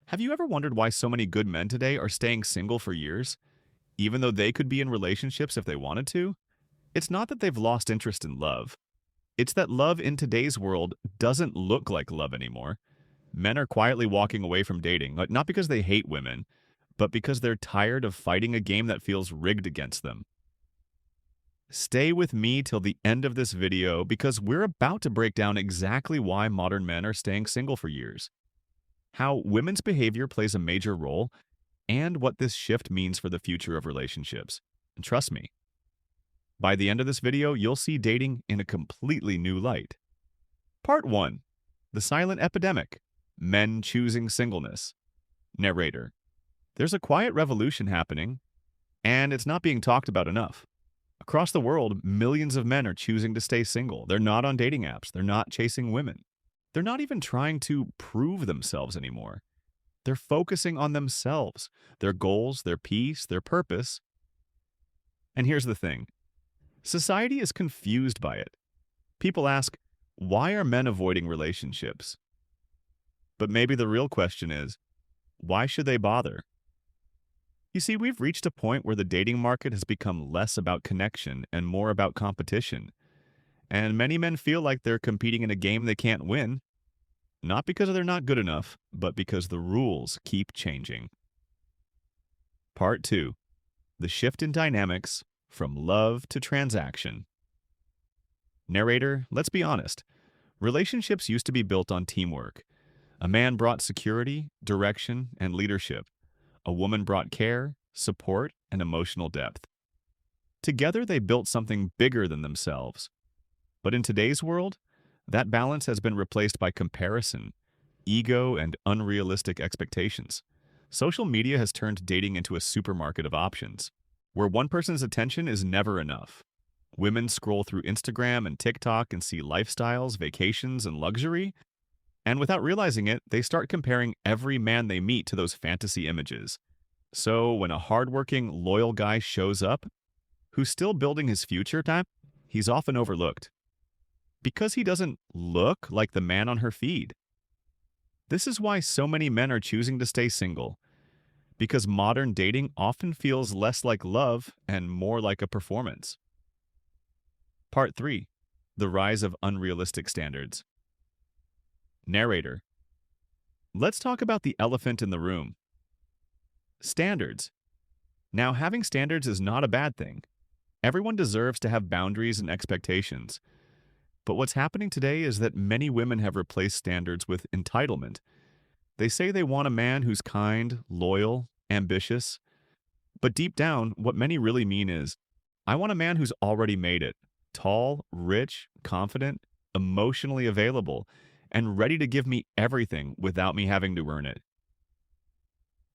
Have you ever wondered why so many good men today are staying single for years, even though they could be in relationships if they wanted to? It's not that they've lost interest in love. It's that love in today's world doesn't look like love anymore. Men are quietly walking away from dating, not because they hate women, but because they're tired of fighting a game that feels rigged against them. Stay with me till the end of this video because we're about to break down exactly why modern men are staying single for years, how women's behavior plays a major role, and what this shift means for the future of relationships. And trust me, by the end of this video, you'll see dating in a completely new light. Part 1. The Silent Epidemic. Men Choosing Singleness. Narrator. There's a quiet revolution happening, and it's not being talked about enough. Across the world, millions of men are choosing to stay single. They're not on dating apps. They're not chasing women. They're not even trying to prove themselves anymore. They're focusing on themselves, their goals, their peace, their purpose. And here's the thing. Society is confused by it. People ask, why are men avoiding relationships? But maybe the real question is, why should they bother? You see, we've reached a point where the dating market has become less about connection and more about competition. And many men feel like they're competing in a game they can't win, not because they're not good enough, but because the rules keep changing. Part 2. The Shift in Dynamics from Love to Transaction. Narrator, let's be honest. Relationships used to be built on teamwork. A man brought security, direction, and leadership. A woman brought care, support, and emotional depth. Together, they built something bigger than themselves. But in today's world, that balance has been replaced by comparison, ego, and unrealistic expectations. Social media has turned dating into a supermarket of options, where one person's attention is never enough. Women scroll through Instagram and TikTok and see lifestyles, vacations, and luxury, and without realizing it, they start comparing every man they meet to those fantasy images. So when a hardworking, loyal guy shows up, who's still building his future, he's often overlooked. Because he doesn't look like the man on her feed. This is why so many men are choosing to stay single. Because modern dating often feels less like love and more like a performance. Part 3. The Rise of Unrealistic Standards. Narrator. Let's talk about the elephant in the room. Standards. Now, having standards is not a bad thing. Everyone deserves to have boundaries and expectations. But what's happening today is that many women have replaced standards with entitlement. They say they want a man who's kind, loyal, ambitious. But deep down, what many really mean is, I want a man who's already made it. Tall, rich, confident, emotionally available, and ready to give me everything without me having to earn it.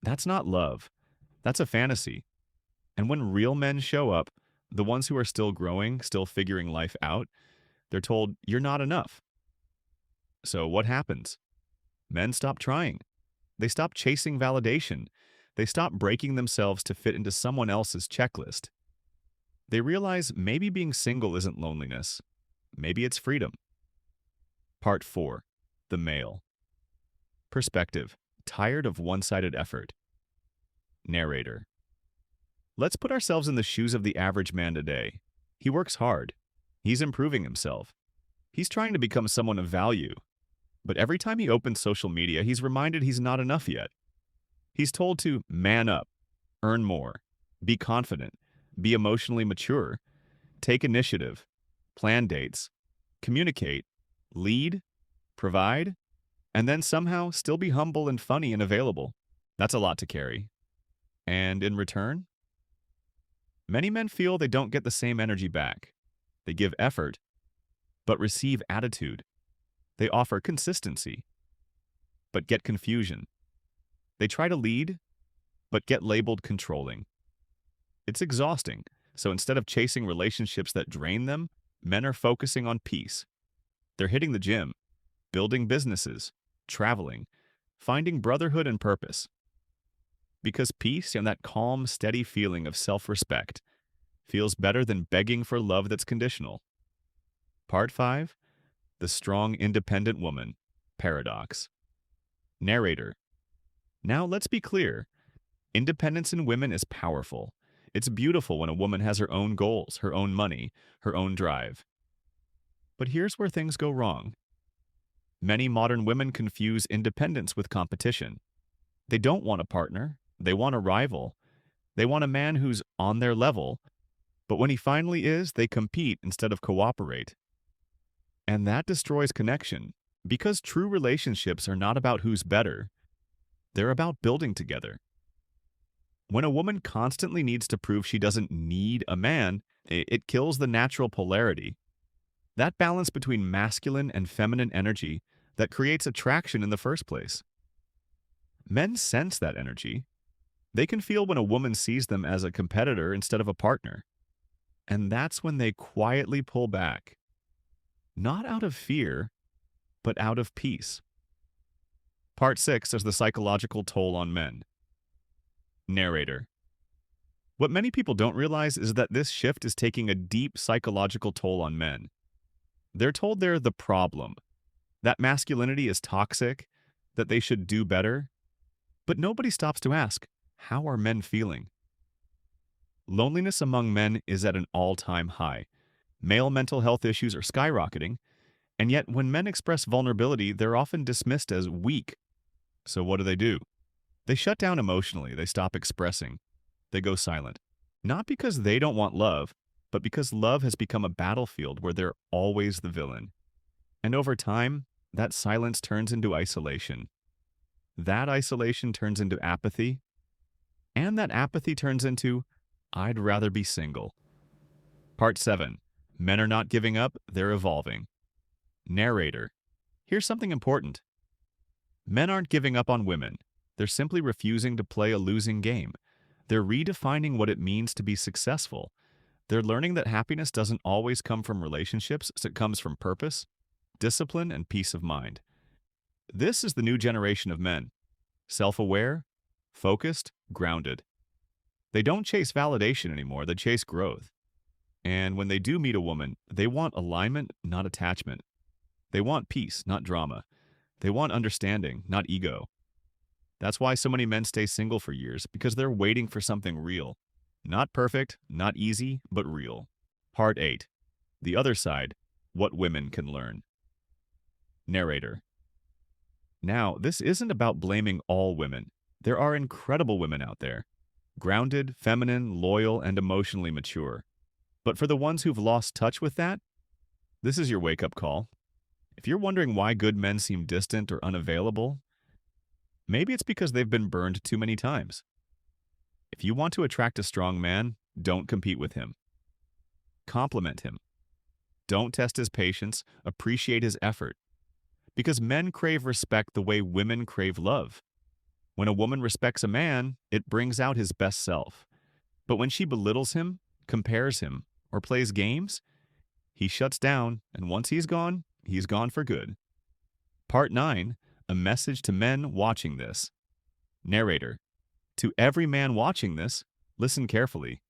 That's not love. That's a fantasy. And when real men show up, the ones who are still growing, still figuring life out, they're told, you're not enough. So what happens? Men stop trying. They stop chasing validation. They stop breaking themselves to fit into someone else's checklist. They realize maybe being single isn't loneliness. Maybe it's freedom. Part 4. The Male. Perspective. Tired of one-sided effort. Narrator. Let's put ourselves in the shoes of the average man today. He works hard. He's improving himself. He's trying to become someone of value. But every time he opens social media, he's reminded he's not enough yet. He's told to man up, earn more, be confident, be emotionally mature, take initiative, plan dates, communicate, lead, provide, and then somehow still be humble and funny and available. That's a lot to carry. And in return, many men feel they don't get the same energy back. They give effort, but receive attitude. They offer consistency, but get confusion. They try to lead, but get labeled controlling. It's exhausting, so instead of chasing relationships that drain them, men are focusing on peace. They're hitting the gym, building businesses, traveling, finding brotherhood and purpose. Because peace and that calm, steady feeling of self-respect feels better than begging for love that's conditional. Part 5. The Strong Independent Woman. Paradox. Narrator. Now, let's be clear. Independence in women is powerful. It's beautiful when a woman has her own goals, her own money, her own drive. But here's where things go wrong. Many modern women confuse independence with competition. They don't want a partner, they want a rival. They want a man who's on their level, but when he finally is, they compete instead of cooperate. And that destroys connection, because true relationships are not about who's better, they're about building together. When a woman constantly needs to prove she doesn't need a man, it kills the natural polarity. That balance between masculine and feminine energy that creates attraction in the first place. Men sense that energy. They can feel when a woman sees them as a competitor instead of a partner. And that's when they quietly pull back. Not out of fear, but out of peace. Part 6 is the psychological toll on men. Narrator. What many people don't realize is that this shift is taking a deep psychological toll on men. They're told they're the problem, that masculinity is toxic, that they should do better. But nobody stops to ask, how are men feeling? Loneliness among men is at an all-time high. Male mental health issues are skyrocketing, and yet when men express vulnerability, they're often dismissed as weak. So what do? They shut down emotionally, they stop expressing, they go silent. Not because they don't want love, but because love has become a battlefield where they're always the villain. And over time, that silence turns into isolation. That isolation turns into apathy, and that apathy turns into, I'd rather be single. Part 7. Men are not giving up, they're evolving. Narrator. Here's something important. Men aren't giving up on women. They're simply refusing to play a losing game. They're redefining what it means to be successful. They're learning that happiness doesn't always come from relationships, it comes from purpose, discipline, and peace of mind. This is the new generation of men. Self-aware, focused, grounded. They don't chase validation anymore, they chase growth. And when they do meet a woman, they want alignment, not attachment. They want peace, not drama. They want understanding, not ego. That's why so many men stay single for years, because they're waiting for something real. Not perfect, not easy, but real. Part 8. The other side, what women can learn. Narrator. Now, this isn't about blaming all women. There are incredible women out there. Grounded, feminine, loyal, and emotionally mature. But for the ones who've lost touch with that, this is your wake-up call. If you're wondering why good men seem distant or unavailable, maybe it's because they've been burned too many times. If you want to attract a strong man, don't compete with him. Compliment him. Don't test his patience, appreciate his effort. Because men crave respect the way women crave love. When a woman respects a man, it brings out his best self. But when she belittles him, compares him, or plays games, he shuts down, and once he's gone for good. Part 9, a message to men watching this. Narrator. To every man watching this, listen carefully.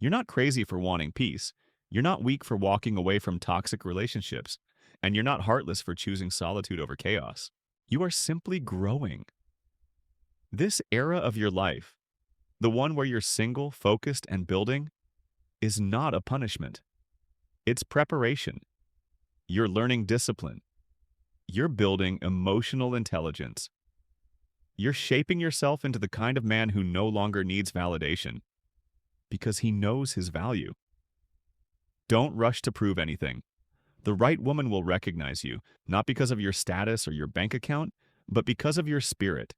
You're not crazy for wanting peace. You're not weak for walking away from toxic relationships. And you're not heartless for choosing solitude over chaos. You are simply growing. This era of your life, the one where you're single, focused, and building, is not a punishment. It's preparation. You're learning discipline. You're building emotional intelligence. You're shaping yourself into the kind of man who no longer needs validation, because he knows his value. Don't rush to prove anything. The right woman will recognize you, not because of your status or your bank account, but because of your spirit.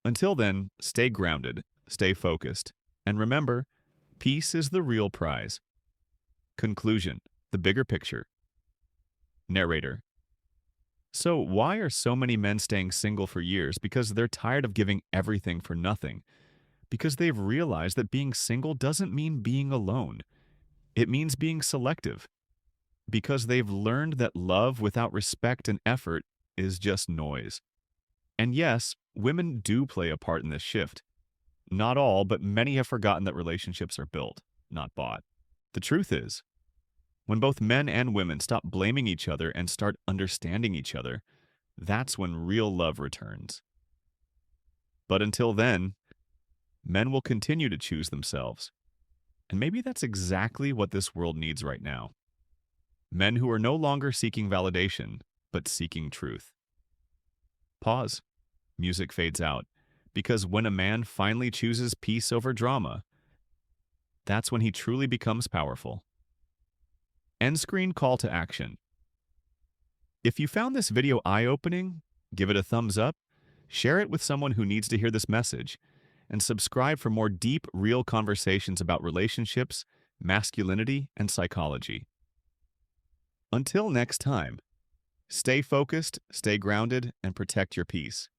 Until then, stay grounded, stay focused, and remember, peace is the real prize. Conclusion, the bigger picture. Narrator. So why are so many men staying single for years? Because they're tired of giving everything for nothing. Because they've realized that being single doesn't mean being alone. It means being selective. Because they've learned that love without respect and effort is just noise. And yes, women do play a part in this shift. Not all, but many have forgotten that relationships are built, not bought. The truth is, when both men and women stop blaming each other and start understanding each other, that's when real love returns. But until then, men will continue to choose themselves. And maybe that's exactly what this world needs right now. Men who are no longer seeking validation, but seeking truth. Pause. Music fades out. Because when a man finally chooses peace over drama, that's when he truly becomes powerful. End screen call to action. If you found this video eye-opening, give it a thumbs up, share it with someone who needs to hear this message, and subscribe for more deep, real conversations about relationships, masculinity, and psychology. Until next time, stay focused, stay grounded, and protect your peace.